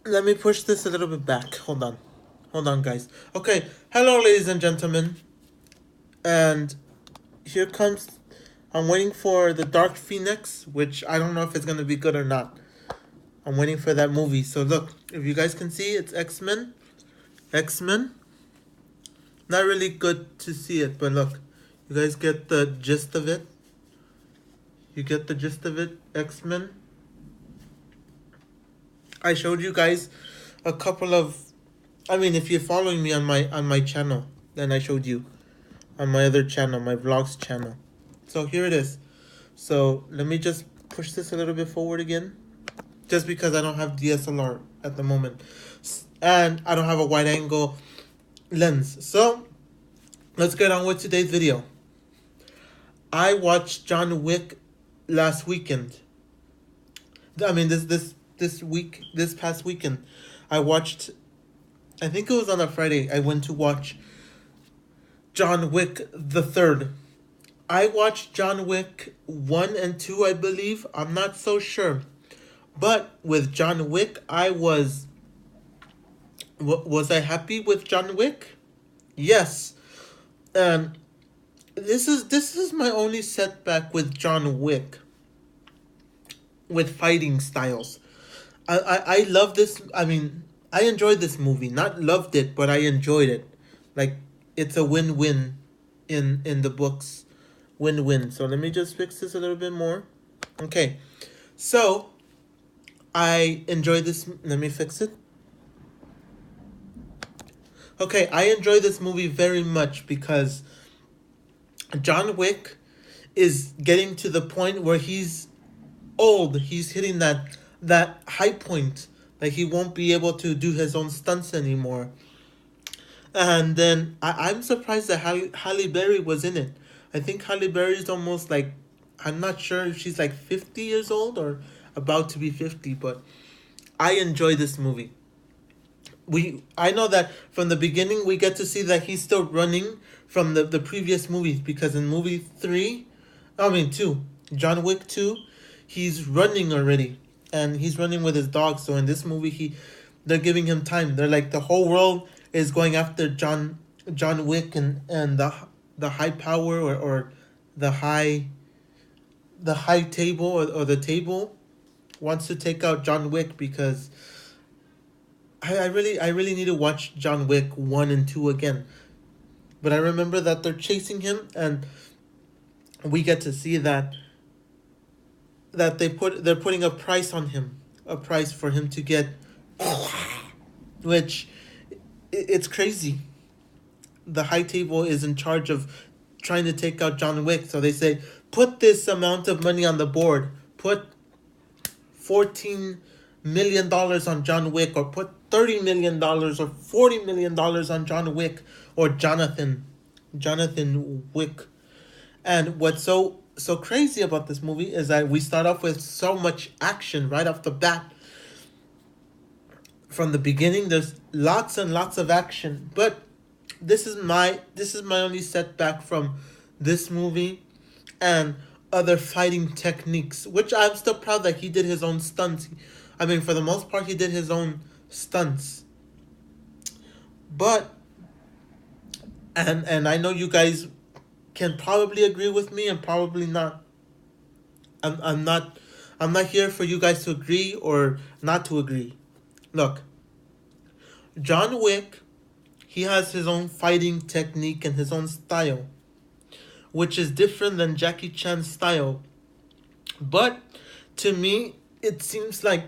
Let me push this a little bit back. Hold on. Hold on, guys. Okay. Hello, ladies and gentlemen. And here comes. I'm waiting for the Dark Phoenix, which I don't know if it's going to be good or not. I'm waiting for that movie. So, look, if you guys can see, it's X Men. X Men. Not really good to see it, but look. You guys get the gist of it? You get the gist of it? X Men. I showed you guys a couple of. I mean, if you're following me on my channel, then I showed you on my other channel, my vlogs channel. So here it is. So let me just push this a little bit forward again, just because I don't have DSLR at the moment, and I don't have a wide angle lens. So let's get on with today's video. I watched John Wick last weekend. I mean this past weekend. I watched. I think it was on a Friday. I went to watch John Wick the Third. I watched John Wick 1 and 2, I believe. I'm not so sure. But with John Wick, was I happy with John Wick? Yes. And this is my only setback with John Wick, with fighting styles. I love this. I mean, I enjoyed this movie. Not loved it, but I enjoyed it. Like, it's a win-win in the books. Win-win. So let me just fix this a little bit more. Okay. So I enjoyed this. Let me fix it. Okay, I enjoy this movie very much because John Wick is getting to the point where he's old. He's hitting that high point. Like, he won't be able to do his own stunts anymore. And then I'm surprised that Halle Berry was in it. I think Halle Berry is almost like, I'm not sure if she's like 50 years old or about to be 50, but I enjoy this movie. I know that from the beginning we get to see that he's still running from the previous movies, because in movie 3, I mean 2, John Wick 2, he's running already, and he's running with his dog. So in this movie they're giving him time. They're like, the whole world is going after John Wick, and the high power, or the high table, or the table wants to take out John Wick, because I really need to watch John Wick 1 and 2 again. But I remember that they're chasing him, and we get to see that they're putting a price on him, a price for him to get, which, it's crazy. The high table is in charge of trying to take out John Wick, so they say, put this amount of money on the board, put $14 million on John Wick, or put $30 million or $40 million on John Wick, or Jonathan Wick. And what's so crazy about this movie is that we start off with so much action right off the bat. From the beginning, there's lots and lots of action. But this is my only setback from this movie and other fighting techniques, which I'm still proud that he did his own stunts. I mean, for the most part, he did his own stunts. But and I know you guys can probably agree with me and probably not. I'm not here for you guys to agree or not to agree. Look, John Wick, he has his own fighting technique and his own style, which is different than Jackie Chan's style. But to me, it seems like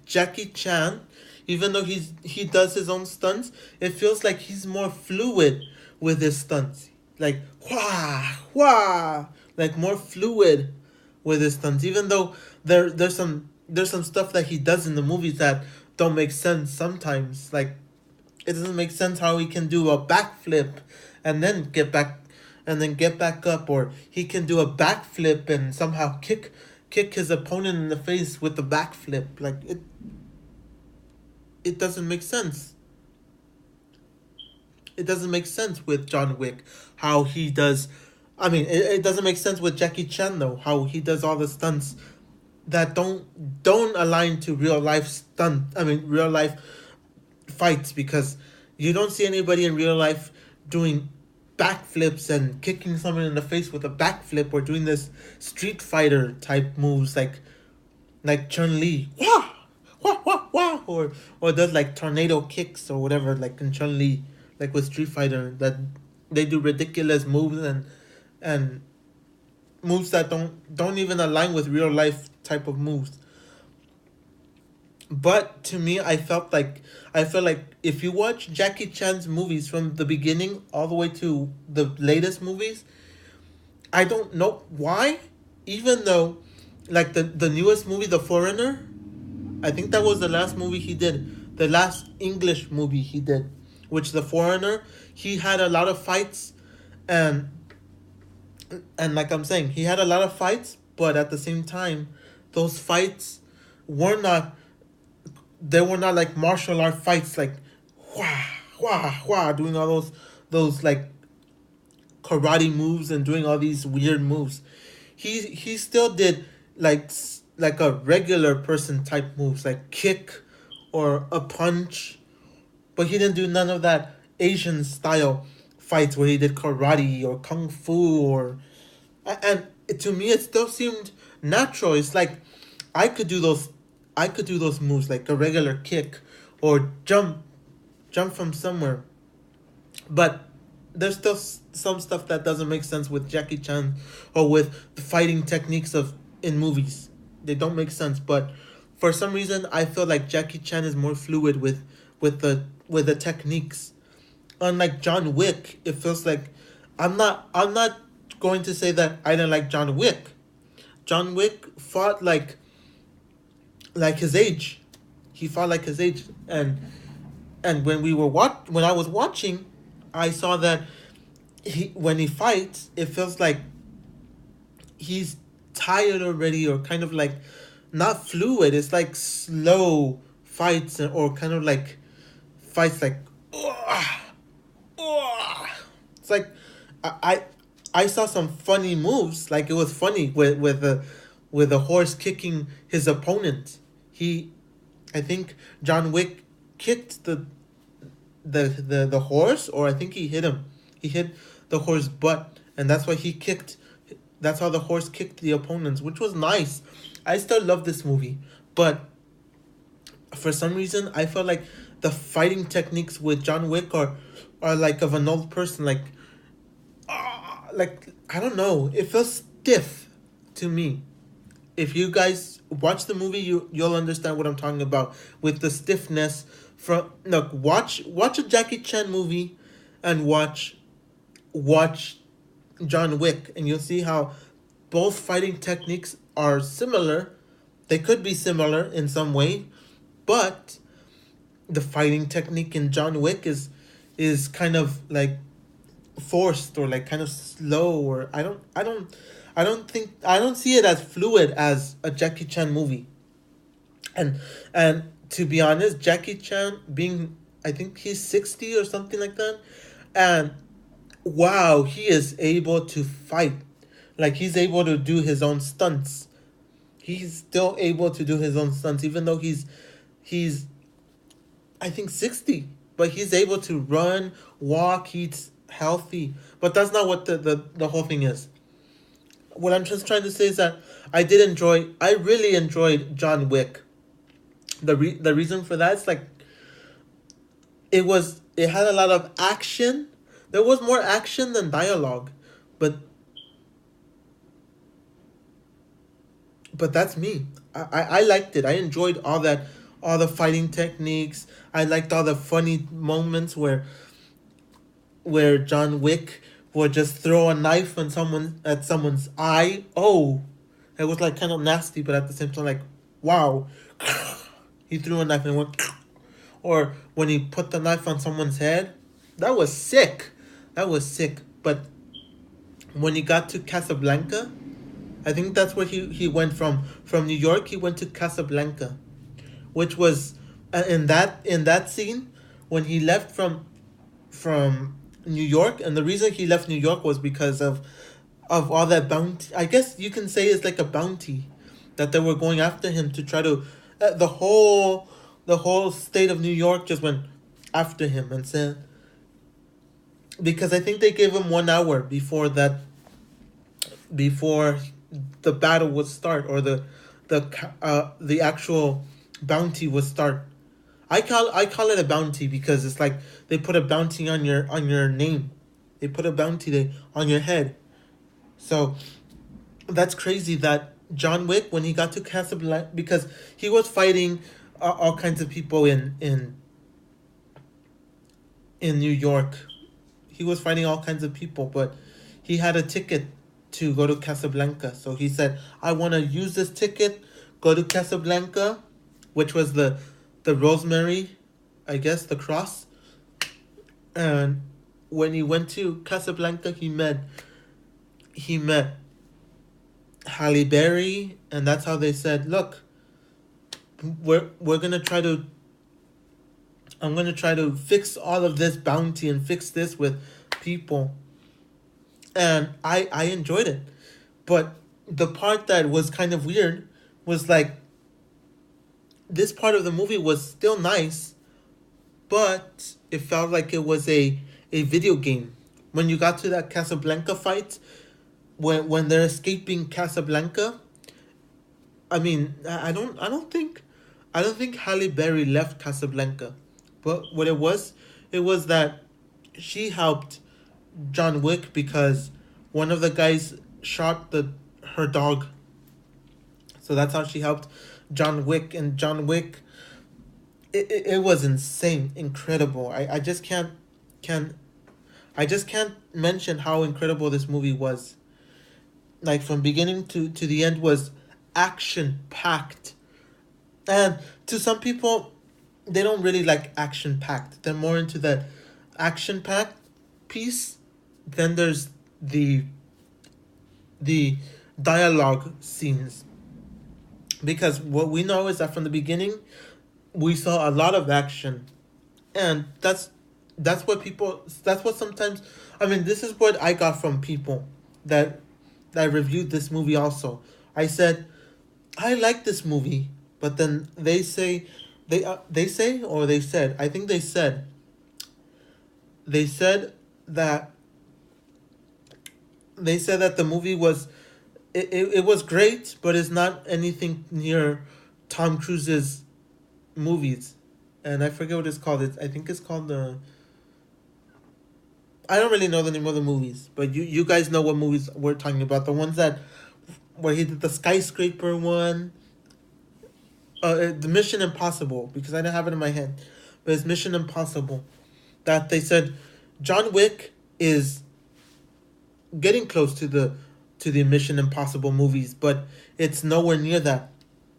Jackie Chan, even though he does his own stunts, it feels like he's more fluid with his stunts. Like, wah, like more fluid with his stunts. Even though there's some stuff that he does in the movies that don't make sense sometimes. Like, it doesn't make sense how he can do a backflip and then get back up, or he can do a backflip and somehow kick his opponent in the face with the backflip. Like, it doesn't make sense. It doesn't make sense with John Wick how he does. I mean, it doesn't make sense with Jackie Chan though, how he does all the stunts don't align to real life stunt. I mean, real life fights, because you don't see anybody in real life doing backflips and kicking someone in the face with a backflip, or doing this Street Fighter type moves like Chun Li, wah, wah, wah, wah, or does like tornado kicks or whatever, like in Chun Li, like with Street Fighter, that they do ridiculous moves, and moves that don't even align with real life type of moves. But to me, I feel like if you watch Jackie Chan's movies from the beginning all the way to the latest movies, I don't know why, even though, like the newest movie, The Foreigner, I think that was the last movie he did, the last English movie he did, which The Foreigner, he had a lot of fights, and like I'm saying, he had a lot of fights, but at the same time, those fights were not they were not like martial art fights, like wah wah wah, doing all those like karate moves and doing all these weird moves. He still did like a regular person type moves, like kick or a punch, but he didn't do none of that Asian style fights where he did karate or kung fu, or and to me it still seemed natural. It's like I could do those I could do those moves, like a regular kick or jump from somewhere. But there's still some stuff that doesn't make sense with Jackie Chan, or with the fighting techniques of in movies. They don't make sense, but for some reason I feel like Jackie Chan is more fluid with the techniques. Unlike John Wick, it feels like I'm not going to say that I didn't like John Wick. John Wick fought like his age. He fought like his age, and when I was watching, I saw that he when he fights, it feels like he's tired already, or kind of like not fluid. It's like slow fights, or kind of like fights like "Ugh, ugh." It's like I I I saw some funny moves. Like it was funny with the horse kicking his opponent. He, I think John Wick kicked the horse, or I think he hit him. He hit the horse butt, and that's why he kicked. That's how the horse kicked the opponents, which was nice. I still love this movie, but for some reason I felt like the fighting techniques with John Wick are like of an old person, like I don't know. It feels stiff to me. If you guys watch the movie, you'll understand what I'm talking about with the stiffness. From look, watch a Jackie Chan movie, and watch John Wick, and you'll see how both fighting techniques are similar. They could be similar in some way, but the fighting technique in John Wick is kind of like forced, or like kind of slow, or I don't see it as fluid as a Jackie Chan movie. And to be honest, Jackie Chan being, I think he's 60 or something like that, and wow, he is able to fight. Like he's able to do his own stunts. He's still able to do his own stunts, even though he's I think 60, but he's able to run, walk, he's healthy. But that's not what the whole thing is. What I'm just trying to say is that I really enjoyed John Wick. The reason for that is like it had a lot of action. There was more action than dialogue, but that's me. I liked it. I enjoyed all the fighting techniques. I liked all the funny moments where John Wick would just throw a knife on someone's eye. Oh, it was like kind of nasty, but at the same time, like, wow, he threw a knife and went. Or when he put the knife on someone's head, that was sick. That was sick. But when he got to Casablanca, I think that's where he went from New York. He went to Casablanca, which was in that scene when he left from New York, and the reason he left New York was because of all that bounty. I guess you can say it's like a bounty that they were going after him to try to the whole state of New York just went after him and said, because I think they gave him 1 hour before the battle would start, or the actual bounty would start. I call it a bounty because it's like they put a bounty on your name. They put a bounty on your head. So that's crazy that John Wick, when he got to Casablanca, because he was fighting all kinds of people in New York. He was fighting all kinds of people, but he had a ticket to go to Casablanca. So he said, "I want to use this ticket, go to Casablanca," which was the rosemary, I guess, the cross. And when he went to Casablanca, he met Halle Berry, and that's how they said, "Look, we're gonna try to. I'm gonna try to fix all of this bounty and fix this with people," and I enjoyed it, but the part that was kind of weird was like this part of the movie was still nice, but it felt like it was a video game. When you got to that Casablanca fight, when they're escaping Casablanca, I mean, I don't think Halle Berry left Casablanca, but what it was that she helped John Wick because one of the guys shot her dog. So that's how she helped John Wick, and John Wick, it was insane, incredible. Can I just can't mention how incredible this movie was. Like from beginning to the end was action packed. And to some people, they don't really like action packed. They're more into that action packed piece. Then there's the dialogue scenes. Because what we know is that from the beginning, we saw a lot of action, and that's what sometimes, I mean, this is what I got from people that reviewed this movie. Also, I said I like this movie, but then they said, I think that the movie was, it was great, but it's not anything near Tom Cruise's movies. And I forget what it's called. I think it's called the. I don't really know the name of the movies, but you guys know what movies we're talking about. The ones that where he did the skyscraper one. The Mission Impossible, because I don't have it in my head, but it's Mission Impossible. That they said John Wick is getting close to the Mission Impossible movies, but it's nowhere near that.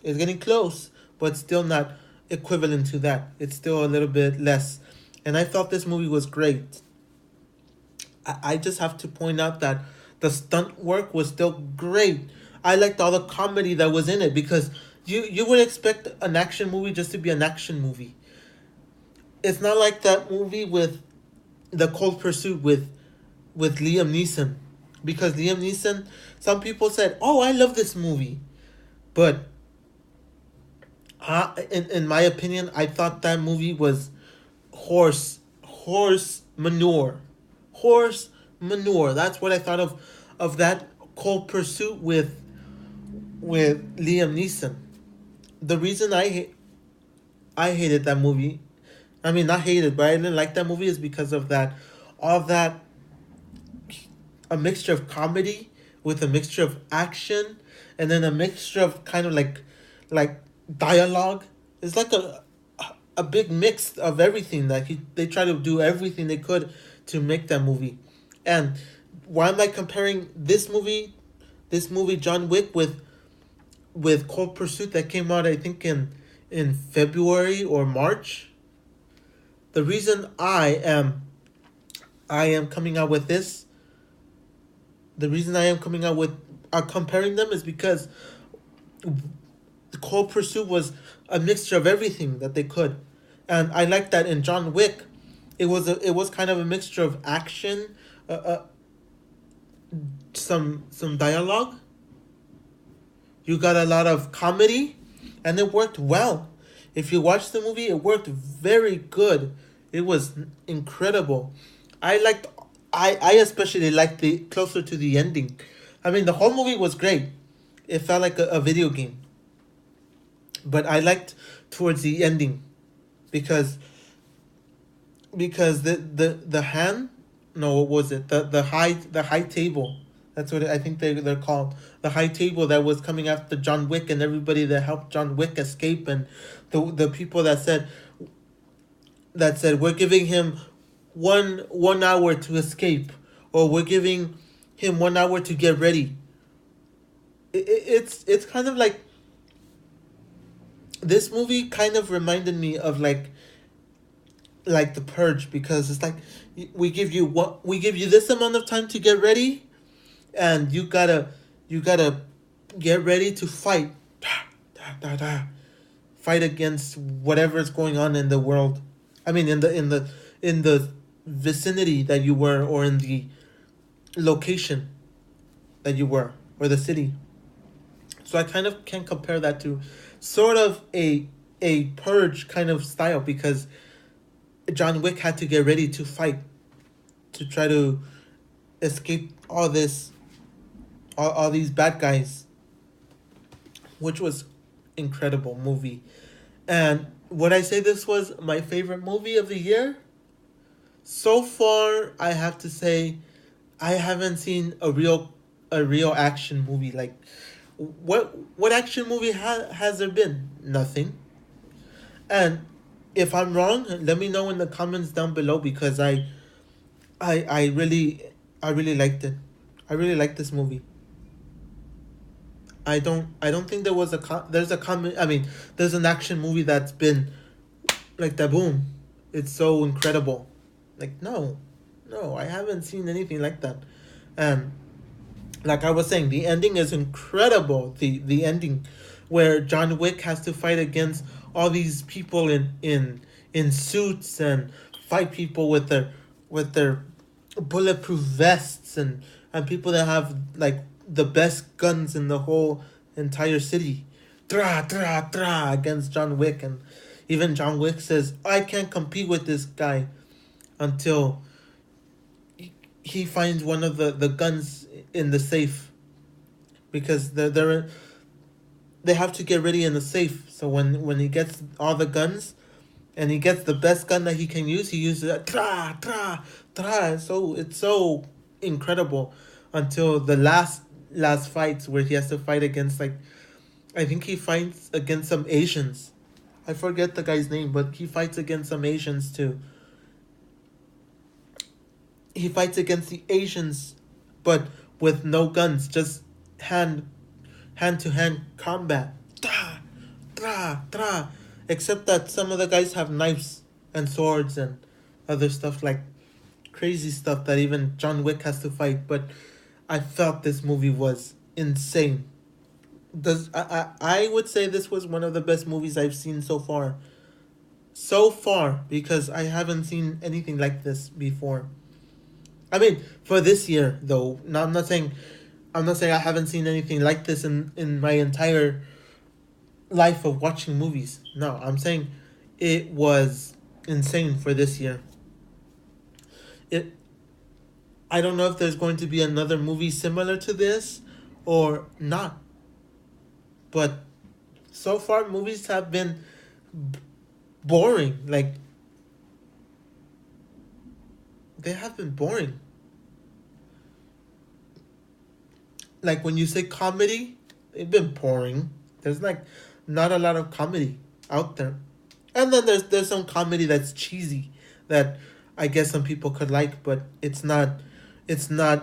It's getting close, but still not equivalent to that. It's still a little bit less. And I thought this movie was great. I just have to point out that the stunt work was still great. I liked all the comedy that was in it, because you would expect an action movie just to be an action movie. It's not like that movie with the Cold Pursuit with Liam Neeson, because Liam Neeson, some people said, "Oh, I love this movie," but in my opinion, I thought that movie was horse manure, horse manure. That's what I thought of that Cold Pursuit with Liam Neeson. The reason I hated that movie, I mean not hated, but I didn't like that movie, is because of that, all that, a mixture of comedy with a mixture of action, and then a mixture of kind of like dialogue. It's like a big mix of everything. That they try to do everything they could to make that movie. And why am I comparing this movie John Wick with Cold Pursuit that came out, I think, in February or March? The reason I am coming out with this, the reason I am coming out with comparing them, is because the Cold Pursuit was a mixture of everything that they could, and I like that in John Wick, it was kind of a mixture of action, some dialogue. You got a lot of comedy, and it worked well. If you watch the movie, it worked very good. It was incredible. I liked. I especially liked the closer to the ending. I mean, the whole movie was great. It felt like a video game, but I liked towards the ending because the hand, no, what was it, the high table, that's what I think they're called, the high table that was coming after John Wick and everybody that helped John Wick escape, and the people that said we're giving him 1 hour to escape, or we're giving him 1 hour to get ready. It's kind of like, this movie kind of reminded me of like The Purge, because it's like, we give you this amount of time to get ready, and you gotta get ready to fight, fight against whatever's going on in the world. I mean, in the vicinity that you were, or in the location that you were, or the city. So I kind of can compare that to sort of a purge kind of style, because John Wick had to get ready to fight, to try to escape all these bad guys, which was incredible movie. And would I say this was my favorite movie of the year? So far, I have to say I haven't seen a real action movie. Like, what action movie has there been? Nothing. And if I'm wrong, let me know in the comments down below, because I really liked it. I really liked this movie. I don't think there's a comment. I mean, there's an action movie that's been like that. Boom, it's so incredible. Like, no, I haven't seen anything like that. And like I was saying, the ending is incredible. The ending where John Wick has to fight against all these people in suits, and fight people with their bulletproof vests, and people that have like the best guns in the whole entire city. Tra tra tra against John Wick, and even John Wick says, "I can't compete with this guy," until he finds one of the guns in the safe, because they have to get ready in the safe. So when he gets all the guns, and he gets the best gun that he can use, he uses it. Tra tra tra. So it's so incredible, until the last fights, where he has to fight against, like, I think he fights against some Asians. I forget the guy's name, but he fights against some Asians too. He fights against the Asians, but with no guns, just hand to hand combat. Tra, tra, tra. Except that some of the guys have knives and swords and other stuff, like crazy stuff that even John Wick has to fight. But I felt this movie was insane. I would say this was one of the best movies I've seen so far. So far, because I haven't seen anything like this before. I mean, for this year though. No, I'm not saying I haven't seen anything like this in my entire life of watching movies. No, I'm saying it was insane for this year. It I don't know if there's going to be another movie similar to this or not. But so far movies have been boring. Like, they have been boring. Like, when you say comedy, they've been boring. There's like not a lot of comedy out there. And then there's some comedy that's cheesy, that I guess some people could like, but it's not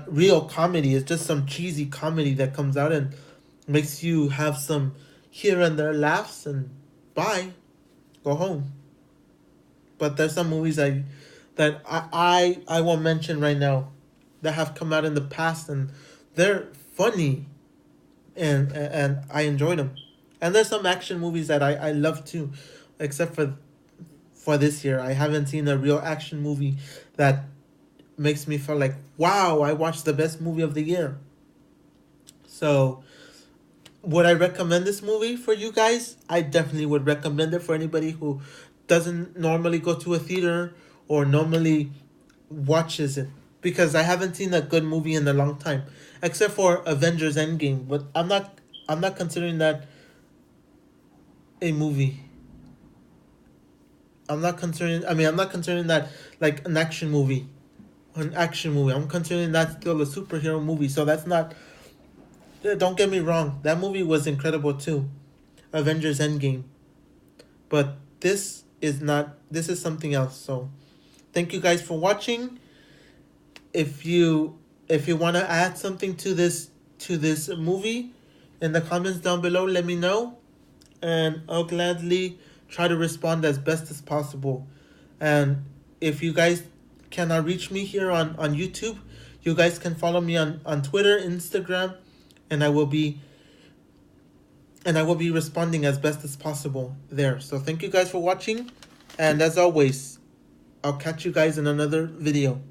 real comedy. It's just some cheesy comedy that comes out and makes you have some here and there laughs, and bye, go home. But there's some movies that I won't mention right now, that have come out in the past, and they're funny, and I enjoyed them. And there's some action movies that I love too, except for this year. I haven't seen a real action movie that makes me feel like, wow, I watched the best movie of the year. So would I recommend this movie for you guys? I definitely would recommend it for anybody who doesn't normally go to a theater or normally watches it, because I haven't seen a good movie in a long time, except for Avengers Endgame. But I'm not considering that a movie. I'm not considering that like an action movie. An action movie. I'm considering that still a superhero movie. So that's not. Don't get me wrong. That movie was incredible too, Avengers Endgame. But this is not. This is something else. So thank you guys for watching. If you want to add something to this movie, in the comments down below, let me know, and I'll gladly try to respond as best as possible. And if you guys cannot reach me here on YouTube, you guys can follow me on Twitter, Instagram, and I will be responding as best as possible there. So thank you guys for watching, and as always, I'll catch you guys in another video.